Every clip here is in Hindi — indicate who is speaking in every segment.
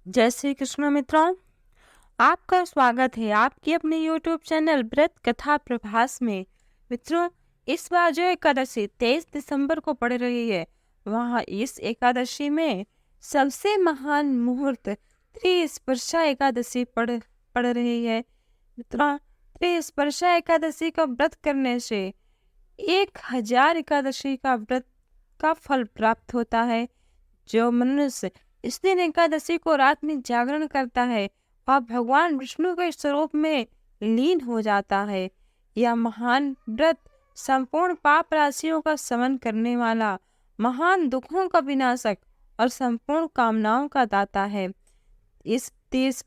Speaker 1: जय श्री कृष्ण मित्रों, आपका स्वागत है आपकी अपने YouTube चैनल व्रत कथा प्रभास में। मित्रों, इस बार जो एकादशी 23 दिसंबर को पड़ रही है, वहाँ इस एकादशी में सबसे महान मुहूर्त त्रिस्पर्शा एकादशी पड़ रही है। मित्रों, त्रिस्पर्शा एकादशी का व्रत करने से 1000 एकादशी का व्रत का फल प्राप्त होता है। जो मनुष्य इस दिन एकादशी को रात में जागरण करता है, वह भगवान विष्णु के स्वरूप में लीन हो जाता है। यह महान व्रत संपूर्ण पाप राशियों का शमन करने वाला, महान दुखों का विनाशक और संपूर्ण कामनाओं का दाता है। इस 30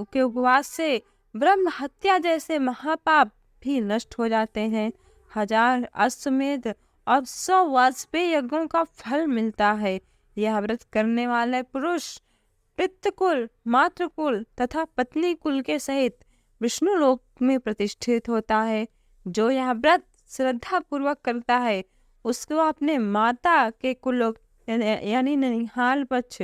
Speaker 1: के उपवास से ब्रह्म हत्या जैसे महापाप भी नष्ट हो जाते हैं। 1000 अश्वमेध और 100 वाजपेयी यज्ञों का फल मिलता है। यह व्रत करने वाले पुरुष पितृकुल, मातृकुल तथा पत्नी कुल के सहित विष्णु लोक में प्रतिष्ठित होता है। जो यह व्रत श्रद्धा पूर्वक करता है, उसको अपने माता के कुल यानी ननिहाल पक्ष,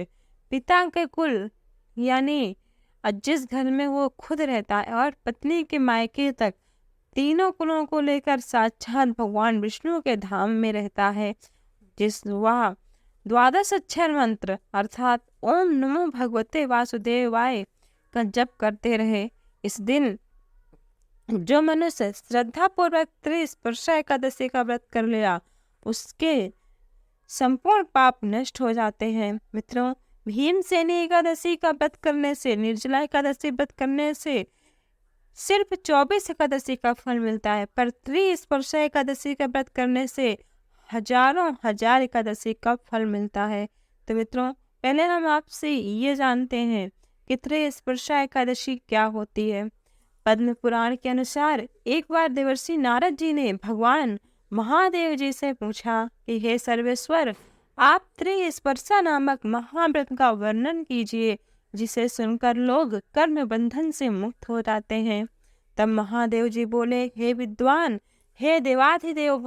Speaker 1: पिता के कुल यानी जिस घर में वो खुद रहता है, और पत्नी के मायके तक, तीनों कुलों को लेकर साक्षात भगवान विष्णु के धाम में रहता है। जिस वह 12 अक्षर मंत्र अर्थात ओम नमो भगवते वासुदेवाय का जप करते रहे। इस दिन जो मनुष्य श्रद्धा पूर्वक त्रिस्पर्शा एकादशी का व्रत कर लिया, उसके संपूर्ण पाप नष्ट हो जाते हैं। मित्रों, भीमसेनी एकादशी का व्रत करने से, निर्जला एकादशी व्रत करने से सिर्फ 24 एकादशी का फल मिलता है, पर त्रिस्पर्शा एकादशी का व्रत करने से हजारों हजार एकादशी का फल मिलता है। तो मित्रों, पहले हम आपसे ये जानते हैं कि त्रिस्पर्शा एकादशी क्या होती है। पद्म पुराण के अनुसार एक बार देवर्षि नारद जी ने भगवान महादेव जी से पूछा कि हे सर्वेश्वर, आप त्रिस्पर्शा नामक महाव्रत का वर्णन कीजिए, जिसे सुनकर लोग कर्म बंधन से मुक्त हो जाते हैं। तब महादेव जी बोले, हे विद्वान, हे देवाधिदेव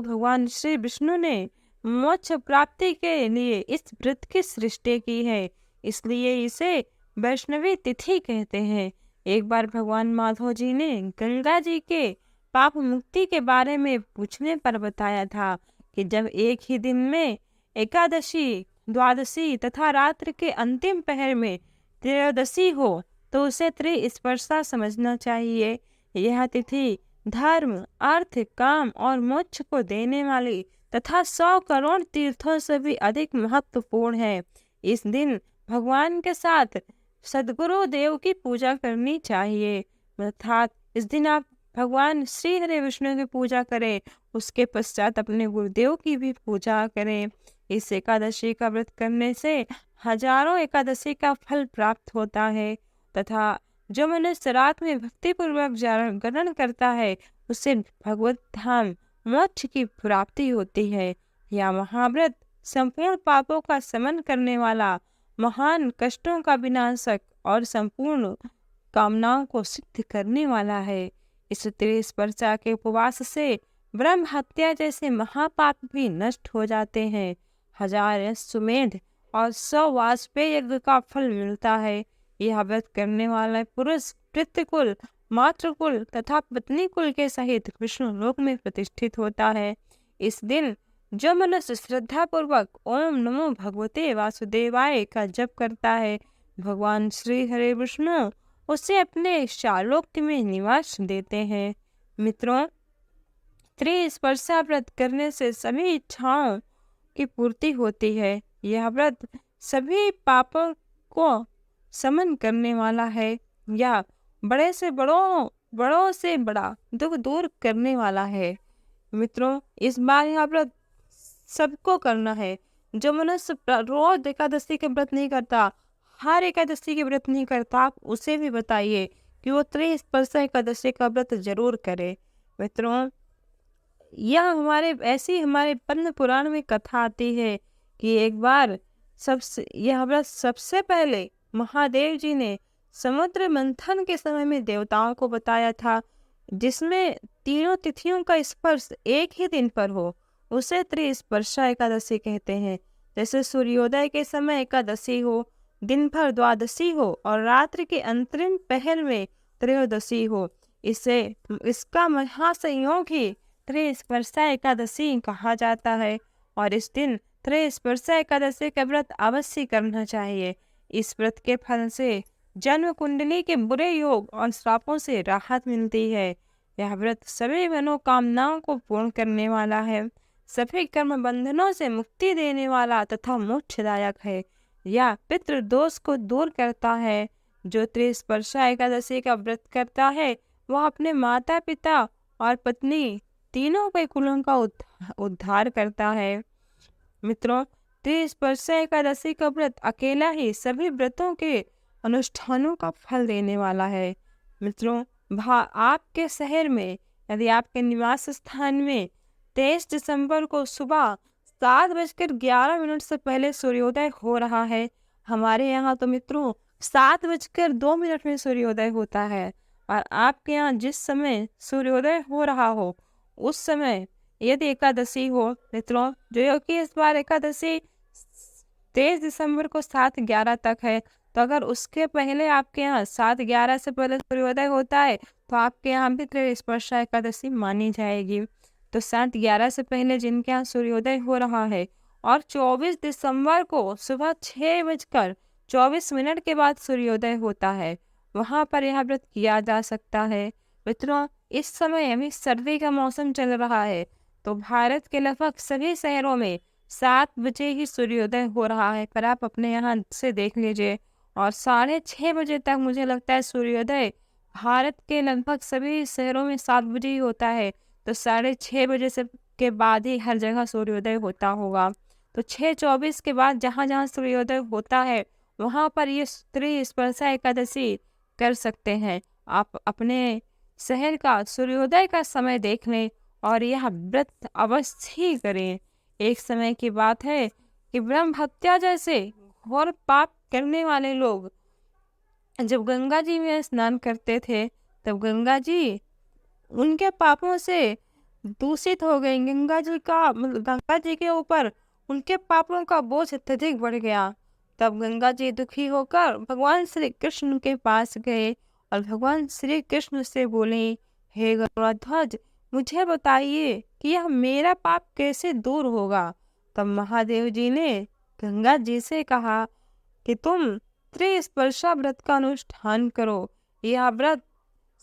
Speaker 1: भगवान श्री विष्णु ने मोक्ष प्राप्ति के लिए इस व्रत की सृष्टि की है, इसलिए इसे वैष्णवी तिथि कहते हैं। एक बार भगवान माधव जी ने गंगा जी के पाप मुक्ति के बारे में पूछने पर बताया था कि जब एक ही दिन में एकादशी, द्वादशी तथा रात्र के अंतिम पहर में त्रयोदशी हो, तो उसे त्रिस्पर्शा समझना चाहिए। यह तिथि धर्म, अर्थ, काम और मोक्ष को देने वाली तथा 100 करोड़ तीर्थों से भी अधिक महत्वपूर्ण है। इस दिन भगवान के साथ सदगुरु देव की पूजा करनी चाहिए, अर्थात इस दिन आप भगवान श्री हरि विष्णु की पूजा करें, उसके पश्चात अपने गुरुदेव की भी पूजा करें। इस एकादशी का व्रत करने से हजारों एकादशी का फल प्राप्त होता है, तथा जो मनुष्य रात में भक्ति पूर्वक जागरण करता है, उसे भगवत धाम मोक्ष की प्राप्ति होती है। यह महाव्रत संपूर्ण पापों का शमन करने वाला, महान कष्टों का विनाशक और संपूर्ण कामनाओं को सिद्ध करने वाला है। इस त्रिस्पर्शा के उपवास से ब्रह्म हत्या जैसे महापाप भी नष्ट हो जाते हैं। 1000 अश्वमेध और 100 वाजपेयी यज्ञ का फल मिलता है। यह व्रत करने वाला पुरुष पितृकुल, मातृकुल तथा पत्नी कुल के सहित विष्णु लोक में प्रतिष्ठित होता है। इस दिन जो मनुष्य श्रद्धा पूर्वक ओम नमो भगवते वासुदेवाय का जप करता है, भगवान श्री हरि विष्णु उसे अपने शालोक्य में निवास देते हैं। मित्रों, त्रिस्पर्शा व्रत करने से सभी इच्छाओं की पूर्ति होती है। यह व्रत सभी पापों को शमन करने वाला है, या बड़े से बड़ा दुख दूर करने वाला है। मित्रों, इस बार यह व्रत सबको करना है। जो मनुष्य रोज एकादशी के व्रत नहीं करता, हर एकादशी के व्रत नहीं करता, आप उसे भी बताइए कि वो त्रिस्पर्शा एकादशी का व्रत जरूर करे। मित्रों, यह हमारे पद्म पुराण में कथा आती है कि एक बार यह व्रत सबसे पहले महादेव जी ने समुद्र मंथन के समय में देवताओं को बताया था, जिसमें तीनों तिथियों का स्पर्श एक ही दिन पर हो, उसे त्रिस्पर्शा एकादशी कहते हैं। जैसे सूर्योदय के समय एकादशी हो, दिन भर द्वादशी हो और रात्रि के अंतरिम पहर में त्रयोदशी हो। इसे इसका महासंयोग ही त्रयस्पर्शा एकादशी कहा जाता है और इस दिन त्रयस्पर्शा एकादशी का व्रत अवश्य करना चाहिए। इस व्रत के फल से जन्म कुंडली के बुरे योग और श्रापों से राहत मिलती है। यह व्रत सभी मनोकामनाओं को पूर्ण करने वाला है, सभी कर्म बंधनों से मुक्ति देने वाला तथा मोक्षदायक है। यह पितृ दोष को दूर करता है। जो त्रिस्पर्शा एकादशी का व्रत करता है वह अपने माता पिता और पत्नी तीनों के कुलों का उद्धार करता है। मित्रों, त्रिस्पर्शा एकादशी का व्रत अकेला ही सभी व्रतों के अनुष्ठानों का फल देने वाला है। मित्रों, आपके शहर में यदि आपके निवास स्थान में 23 दिसंबर को सुबह 7:11 से पहले सूर्योदय हो रहा है। हमारे यहाँ तो मित्रों 7:02 में सूर्योदय होता है और आपके यहाँ जिस समय सूर्योदय हो रहा हो उस समय यदि एकादशी हो मित्रों, जो कि इस बार एकादशी 23 दिसंबर को 7:11 तक है, तो अगर उसके पहले आपके यहाँ 7:11 से पहले सूर्योदय होता है तो आपके यहाँ भी त्रयस्पर्शा एकादशी मानी जाएगी। तो 7:11 से पहले जिनके यहाँ सूर्योदय हो रहा है और 24 दिसंबर को सुबह 6:24 के बाद सूर्योदय होता है, वहाँ पर यह व्रत किया जा सकता है। मित्रों, इस समय अभी सर्दी का मौसम चल रहा है तो भारत के लगभग सभी शहरों में 7 बजे ही सूर्योदय हो रहा है, पर आप अपने यहाँ से देख लीजिए और 6:30 तक मुझे लगता है सूर्योदय भारत के लगभग सभी शहरों में 7 बजे ही होता है। तो 6:30 से के बाद ही हर जगह सूर्योदय होता होगा। तो 6:24 के बाद जहाँ जहाँ सूर्योदय होता है वहाँ पर ये त्रिस्पर्शा एकादशी कर सकते हैं। आप अपने शहर का सूर्योदय का समय देख लें और यह व्रत अवश्य ही करें। एक समय की बात है कि ब्रह्म हत्या जैसे घोर पाप करने वाले लोग जब गंगा जी में स्नान करते थे तब गंगा जी उनके पापों से दूषित हो गई। गंगा जी के ऊपर उनके पापों का बोझ अत्यधिक बढ़ गया। तब गंगा जी दुखी होकर भगवान श्री कृष्ण के पास गए और भगवान श्री कृष्ण से बोले, हे गरुड़ध्वज, मुझे बताइए कि यह मेरा पाप कैसे दूर होगा। तब महादेव जी ने गंगा जी से कहा कि तुम त्रिस्पर्शा व्रत का अनुष्ठान करो। यह व्रत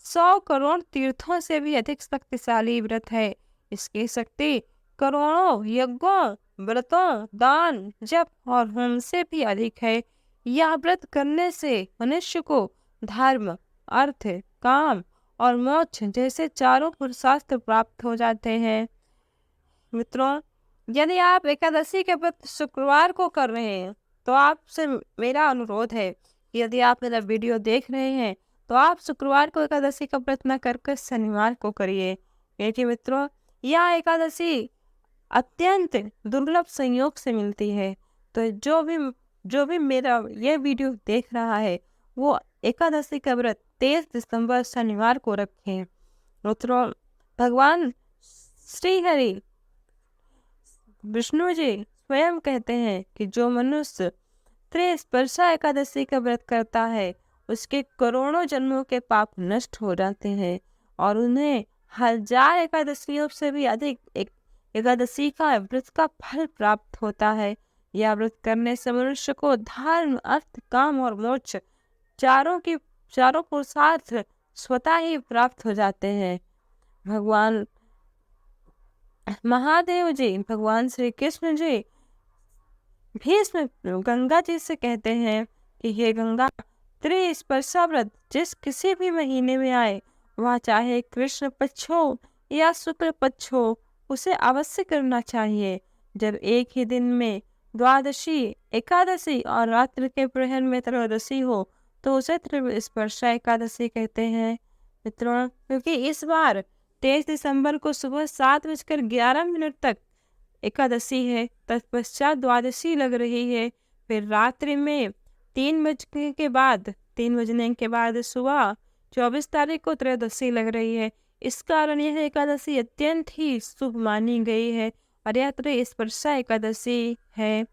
Speaker 1: 100 करोड़ तीर्थों से भी अधिक शक्तिशाली व्रत है। इसकी शक्ति करोड़ों यज्ञों, व्रतों, दान, जप और होम से भी अधिक है। यह व्रत करने से मनुष्य को धर्म, अर्थ, काम और मोक्ष जैसे चारों पुरुषार्थ प्राप्त हो जाते हैं। मित्रों, यदि आप एकादशी के व्रत शुक्रवार को कर रहे हैं तो आपसे मेरा अनुरोध है कि यदि आप मेरा वीडियो देख रहे हैं तो आप शुक्रवार को एकादशी का व्रत न करके शनिवार को करिए, क्योंकि मित्रों यह एकादशी अत्यंत दुर्लभ संयोग से मिलती है। तो जो भी मेरा ये वीडियो देख रहा है वो एकादशी का व्रत 23 दिसंबर शनिवार को रखें। मित्रों, भगवान श्री हरि विष्णु जी स्वयं कहते हैं कि जो मनुष्य त्रिस्पर्शा एकादशी का व्रत करता है उसके करोड़ों जन्मों के पाप नष्ट हो जाते हैं और उन्हें 1000 एकादशियों से भी अधिक एकादशी का व्रत का फल प्राप्त होता है। यह व्रत करने से मनुष्य को धर्म, अर्थ, काम और मोक्ष चारों पुरुषार्थ स्वतः ही प्राप्त हो जाते हैं। भगवान महादेव जी, भगवान श्री कृष्ण जी भी इसमें गंगा जी से कहते हैं कि हे गंगा, त्रिस्पर्शा व्रत जिस किसी भी महीने में आए, वह चाहे कृष्ण पक्ष हो या शुक्ल पक्ष हो, उसे अवश्य करना चाहिए। जब एक ही दिन में द्वादशी, एकादशी और रात्रि के प्रहर में त्रयोदशी हो तो उसे त्रिस्पर्शा एकादशी कहते हैं। मित्रों, क्योंकि इस बार 23 दिसंबर को सुबह 7:11 तक एकादशी है, तत्पश्चात द्वादशी लग रही है, फिर रात्रि में 3 बजने के बाद सुबह 24 तारीख को त्रयोदशी लग रही है। इस कारण यह एकादशी अत्यंत ही शुभ मानी गई है और यह त्रिस्पर्शा एकादशी है।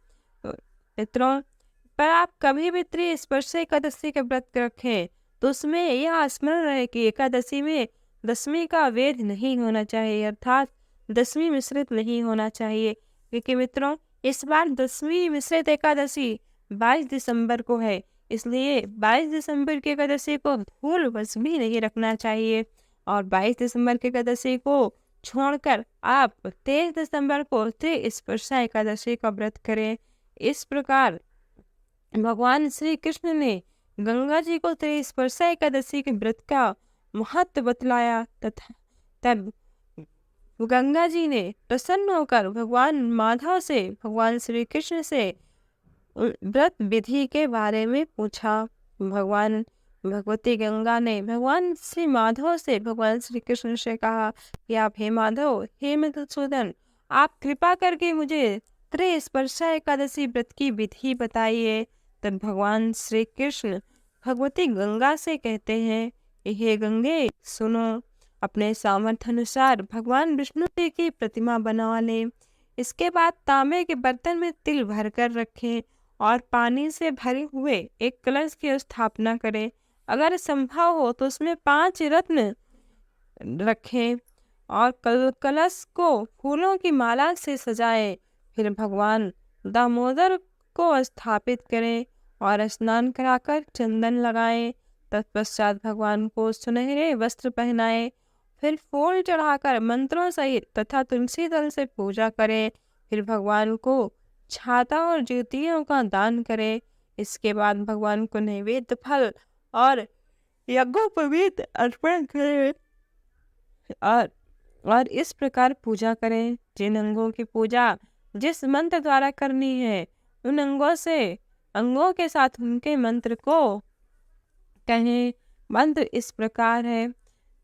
Speaker 1: मित्रों, पर आप कभी भी त्रिस्पर्शी एकादशी का व्रत रखें तो उसमें यह स्मरण रहे कि एकादशी में दशमी का वेद नहीं होना चाहिए, अर्थात दशमी मिश्रित नहीं होना चाहिए, क्योंकि मित्रों इस बार दशमी मिश्रित एकादशी 22 दिसंबर को है। इसलिए 22 दिसंबर की एकादशी को भूल बस भी नहीं रखना चाहिए और 22 दिसंबर की एकादशी को छोड़कर आप 23 दिसंबर को त्रिस्पर्शा एकादशी का व्रत करें। इस प्रकार भगवान श्री कृष्ण ने गंगा जी को त्रिस्पर्शा एकादशी के व्रत का महत्व बतलाया तथा तब गंगा जी ने प्रसन्न होकर भगवान माधव से भगवान श्री कृष्ण से व्रत विधि के बारे में पूछा। भगवान भगवती गंगा ने भगवान श्री माधव से भगवान श्री कृष्ण से कहा कि आप हे माधव, हे मधुसूदन, आप कृपा करके मुझे त्रिस्पर्शा एकादशी व्रत की विधि बताइए। तब भगवान श्री कृष्ण भगवती गंगा से कहते हैं, हे गंगे सुनो, अपने सामर्थ्य अनुसार भगवान विष्णु जी की प्रतिमा बनवा लें। इसके बाद तांबे के बर्तन में तिल भरकर रखें और पानी से भरे हुए एक कलश की स्थापना करें। अगर संभव हो तो उसमें 5 रत्न रखें और कलश को फूलों की माला से सजाएं। फिर भगवान दामोदर को स्थापित करें और स्नान कराकर चंदन लगाएं। तत्पश्चात भगवान को सुनहरे वस्त्र पहनाएं। फिर फूल चढ़ाकर मंत्रों सहित तथा तुलसी दल से पूजा करें। फिर भगवान को छाता और ज्योतियों का दान करें। इसके बाद भगवान को नैवेद्य फल और यज्ञोपवीत अर्पण करें और इस प्रकार पूजा करें। जिन अंगों की पूजा जिस मंत्र द्वारा करनी है उन अंगों के साथ उनके मंत्र को कहें। मंत्र इस प्रकार है,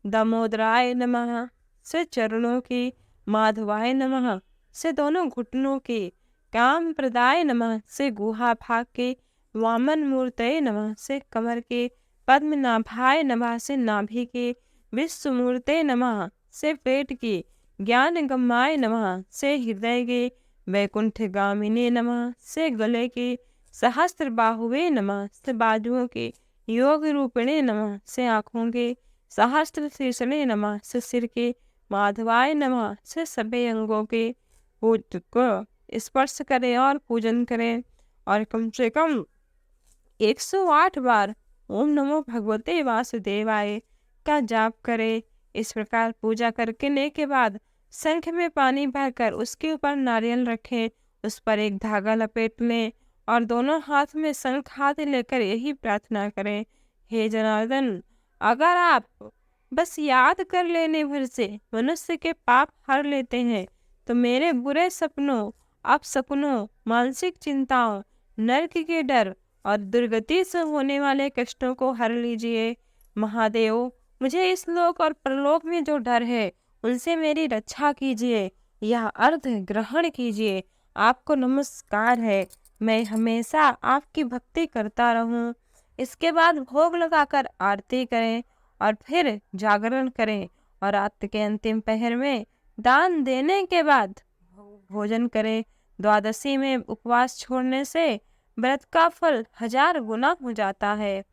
Speaker 1: दामोदराय नमः से चरणों की, माधवाय नमः से दोनों घुटनों की, काम प्रदाय नमः से गुहा भाग के, वामन मूर्तये नमः से कमर के, पद्मनाभाय नमः से नाभि के, विश्वमूर्ते नमः से पेट की, ज्ञान गम्माय नमः से हृदय के, वैकुंठ गामिने नमः से गले के, सहस्त्र बाहुवे नमः से बाजुओं के, योग रूपिणे नमः से आँखों के, सहस्त्र शीर्षणे नमः से सिर के, माधवाय नमः से सभी अंगों के को स्पर्श करें और पूजन करें और कम से कम 108 बार ओम नमो भगवते वासुदेवाय का जाप करें। इस प्रकार पूजा करने के बाद शंख में पानी भरकर उसके ऊपर नारियल रखें, उस पर एक धागा लपेट लें और दोनों हाथ में शंख हाथ लेकर यही प्रार्थना करें, हे जनार्दन, अगर आप बस याद कर लेने भर से मनुष्य के पाप हर लेते हैं तो मेरे बुरे सपनों, अपसपनों, मानसिक चिंताओं, नरक के डर और दुर्गति से होने वाले कष्टों को हर लीजिए। महादेव, मुझे इस लोक और परलोक में जो डर है उनसे मेरी रक्षा कीजिए, यह अर्थ ग्रहण कीजिए। आपको नमस्कार है, मैं हमेशा आपकी भक्ति करता रहूं। इसके बाद भोग लगाकर आरती करें और फिर जागरण करें और रात के अंतिम पहर में दान देने के बाद भोजन करें। द्वादशी में उपवास छोड़ने से व्रत का फल 1000 गुना हो जाता है।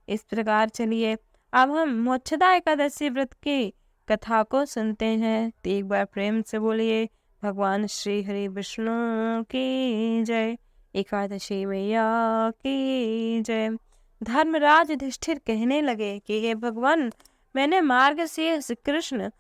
Speaker 1: इस प्रकार चलिए अब हम मोक्षदा एकादशी व्रत की कथा को सुनते हैं। तो एक बार प्रेम से बोलिए, भगवान श्री हरि विष्णु की जय, एकादशी मैया की जय। धर्मराज युधिष्ठिर कहने लगे कि हे भगवान, मैंने मार्गशीर्ष कृष्ण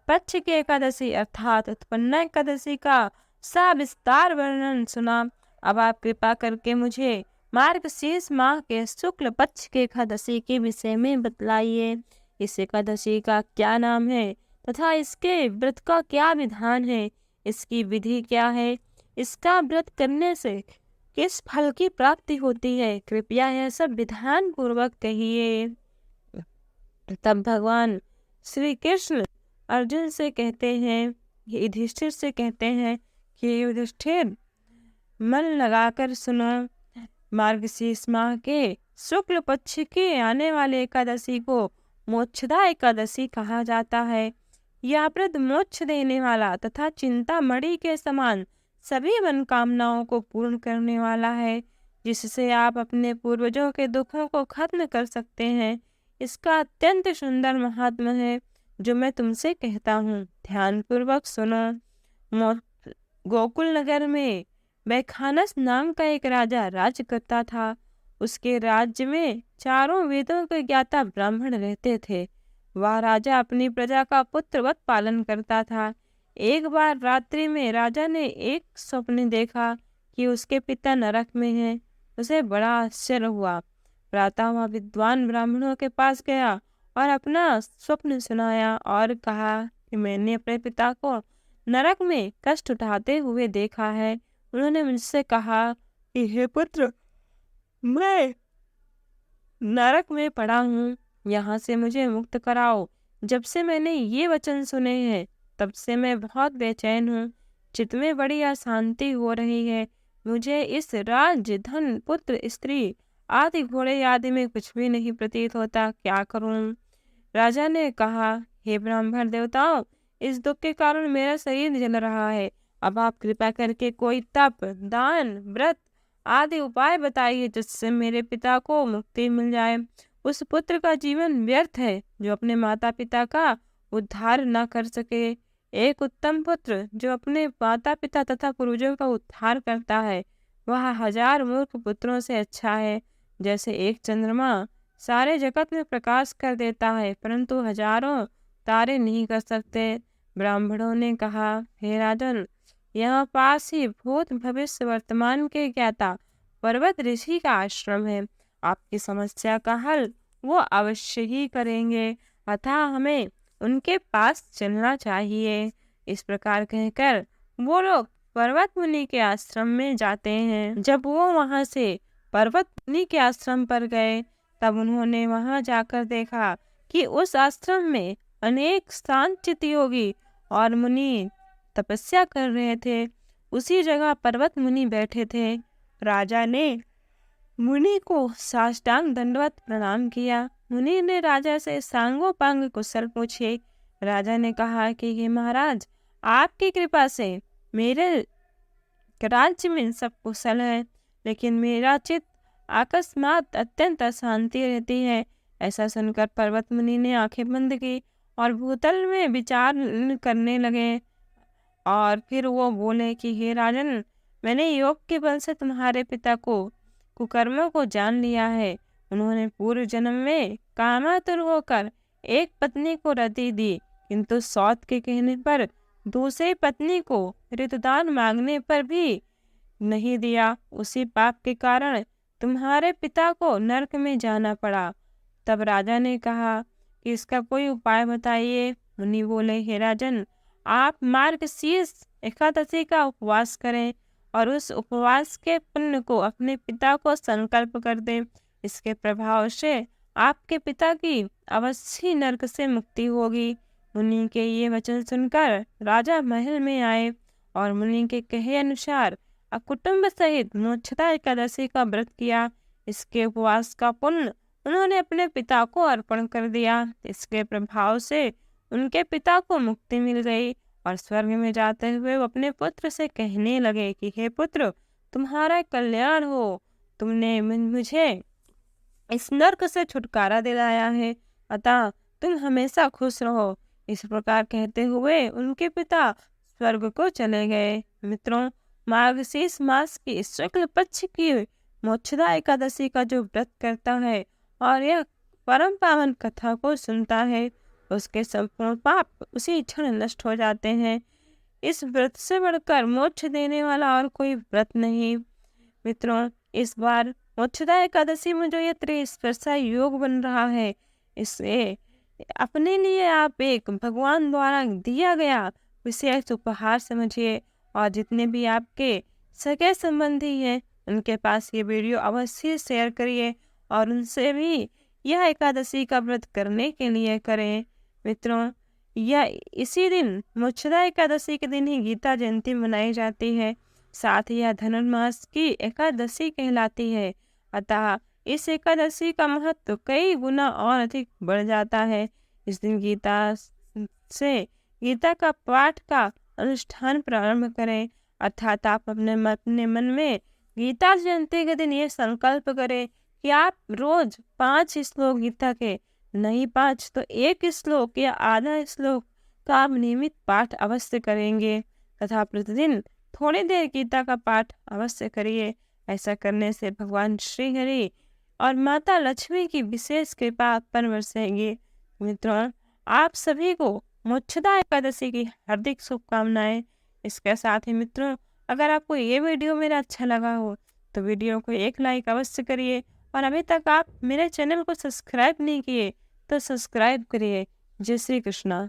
Speaker 1: पक्ष की एकादशी अर्थात उत्पन्ना एकादशी का सविस्तार वर्णन सुना। अब आप कृपा करके मुझे मार्गशीर्ष माह के शुक्ल पक्ष के एकादशी के विषय में बतलाइए। इस एकादशी का क्या नाम है तथा इसके व्रत का क्या विधान है, इसकी विधि क्या है, इसका व्रत करने से किस फल की प्राप्ति होती है, कृपया यह सब विधान पूर्वक कहिए। तब भगवान श्री कृष्ण अर्जुन से कहते हैं, युधिष्ठिर से कहते हैं कि युधिष्ठिर, मन लगाकर सुनो। मार्गशीर्ष माह के शुक्ल पक्ष के आने वाले एकादशी को मोक्षदा एकादशी कहा जाता है। यह व्रत मोक्ष देने वाला तथा चिंतामणि के समान सभी मनोकामनाओं को पूर्ण करने वाला है, जिससे आप अपने पूर्वजों के दुखों को खत्म कर सकते हैं। इसका अत्यंत सुंदर महात्मा है जो मैं तुमसे कहता हूँ, ध्यानपूर्वक सुनो। गोकुल नगर में बैखानस नाम का एक राजा राज्य करता था। उसके राज्य में चारों वेदों के ज्ञाता ब्राह्मण रहते थे। वह राजा अपनी प्रजा का पुत्रवत पालन करता था। एक बार रात्रि में राजा ने एक स्वप्न देखा कि उसके पिता नरक में हैं। उसे बड़ा आश्चर्य हुआ। प्रातः वह विद्वान ब्राह्मणों के पास गया और अपना स्वप्न सुनाया और कहा कि मैंने अपने पिता को नरक में कष्ट उठाते हुए देखा है। उन्होंने मुझसे कहा कि हे पुत्र, मैं नरक में पड़ा हूँ, यहाँ से मुझे मुक्त कराओ। जब से मैंने ये वचन सुने हैं तब से मैं बहुत बेचैन हूँ। चित्त में बड़ी अशांति हो रही है। मुझे इस राज्य, धन, पुत्र, स्त्री आदि घोड़े आदि में कुछ भी नहीं प्रतीत होता। क्या करूँ? राजा ने कहा, हे ब्राह्मण देवताओं, इस दुख के कारण मेरा शरीर जल रहा है। अब आप कृपा करके कोई तप, दान, व्रत आदि उपाय बताइए जिससे मेरे पिता को मुक्ति मिल जाए। उस पुत्र का जीवन व्यर्थ है जो अपने माता पिता का उद्धार न कर सके। एक उत्तम पुत्र जो अपने माता पिता तथा पूर्वजों का उद्धार करता है, वह 1000 मूर्ख पुत्रों से अच्छा है। जैसे एक चंद्रमा सारे जगत में प्रकाश कर देता है, परंतु हजारों तारे नहीं कर सकते। ब्राह्मणों ने कहा, हे राजन, यहाँ पास ही भूत भविष्य वर्तमान के ज्ञाता पर्वत ऋषि का आश्रम है। आपकी समस्या का हल वो अवश्य ही करेंगे, अतः हमें उनके पास चलना चाहिए। इस प्रकार कहकर वो लोग पर्वत मुनि के आश्रम में जाते हैं। जब वो वहां से पर्वत मुनि के आश्रम पर गए तब उन्होंने वहां जाकर देखा कि उस आश्रम में अनेक शांत योगी और मुनि तपस्या कर रहे थे। उसी जगह पर्वत मुनि बैठे थे। राजा ने मुनि को साष्टांग दंडवत प्रणाम किया। मुनि ने राजा से सांगोपांग कुशल पूछे। राजा ने कहा कि हे महाराज, आपकी कृपा से मेरे राज्य में सब कुशल है, लेकिन मेरा चित्त अकस्मात अत्यंत अशांति रहती है। ऐसा सुनकर पर्वत मुनि ने आंखें बंद की और भूतल में विचार करने लगे। और फिर वो बोले कि हे राजन, मैंने योग के बल से तुम्हारे पिता को कुकर्मों को जान लिया है। उन्होंने पूर्व जन्म में कामातुर होकर एक पत्नी को रति दी, किंतु सौत के कहने पर दूसरी पत्नी को ऋतुदान मांगने पर भी नहीं दिया। उसी पाप के कारण तुम्हारे पिता को नरक में जाना पड़ा। तब राजा ने कहा कि इसका कोई उपाय बताइए। मुनि बोले, हे राजन, आप मार्गशीर्ष एकादशी का उपवास करें और उस उपवास के पुण्य को अपने पिता को संकल्प कर दें। इसके प्रभाव से आपके पिता की अवश्य नरक से मुक्ति होगी। मुनि के ये वचन सुनकर राजा महल में आए और मुनि के कहे अनुसार कुटुंब सहित मोक्षदा एकादशी का व्रत किया। इसके उपवास का पुण्य उन्होंने अपने पिता को अर्पण कर दिया। इसके प्रभाव से उनके पिता को मुक्ति मिल गई और स्वर्ग में जाते हुए वो अपने पुत्र से कहने लगे कि हे पुत्र, तुम्हारा कल्याण हो, तुमने मुझे इस नरक से छुटकारा दिलाया है, अतः तुम हमेशा खुश रहो। इस प्रकार कहते हुए उनके पिता स्वर्ग को चले गए। मित्रों, मार्गशीर्ष मास की शुक्ल पक्ष की मोक्षदा एकादशी का जो व्रत करता है और यह परम पावन कथा को सुनता है, उसके संपूर्ण पाप उसी क्षण नष्ट हो जाते हैं। इस व्रत से बढ़कर मोक्ष देने वाला और कोई व्रत नहीं। मित्रों, इस बार मोक्षदा एकादशी में जो ये त्रिस्पर्शा योग बन रहा है, इसे अपने लिए आप एक भगवान द्वारा दिया गया विशेष उपहार समझिए और जितने भी आपके सगे संबंधी हैं उनके पास ये वीडियो अवश्य शेयर करिए और उनसे भी यह एकादशी का व्रत करने के लिए करें। मित्रों, यह इसी दिन मोक्षदा एकादशी के दिन ही गीता जयंती मनाई जाती है। साथ ही यह धनुर्मास की एकादशी कहलाती है, अतः इस एकादशी का महत्व कई गुना और अधिक बढ़ जाता है। इस दिन गीता का पाठ का अनुष्ठान प्रारंभ करें। अर्थात आप अपने मन में गीता जयंती के दिन ये संकल्प करें कि आप रोज 5 श्लोक गीता के, नहीं 5 तो 1 श्लोक या आधा श्लोक का आप नियमित पाठ अवश्य करेंगे तथा प्रतिदिन थोड़ी देर गीता का पाठ अवश्य करिए। ऐसा करने से भगवान श्री हरि और माता लक्ष्मी की विशेष कृपा आप पर बरसेगी। मित्रों, आप सभी को मोक्षदा एकादशी की हार्दिक शुभकामनाएं। इसके साथ ही मित्रों, अगर आपको ये वीडियो मेरा अच्छा लगा हो तो वीडियो को एक लाइक अवश्य करिए और अभी तक आप मेरे चैनल को सब्सक्राइब नहीं किए तो सब्सक्राइब करिए। जय श्री कृष्णा।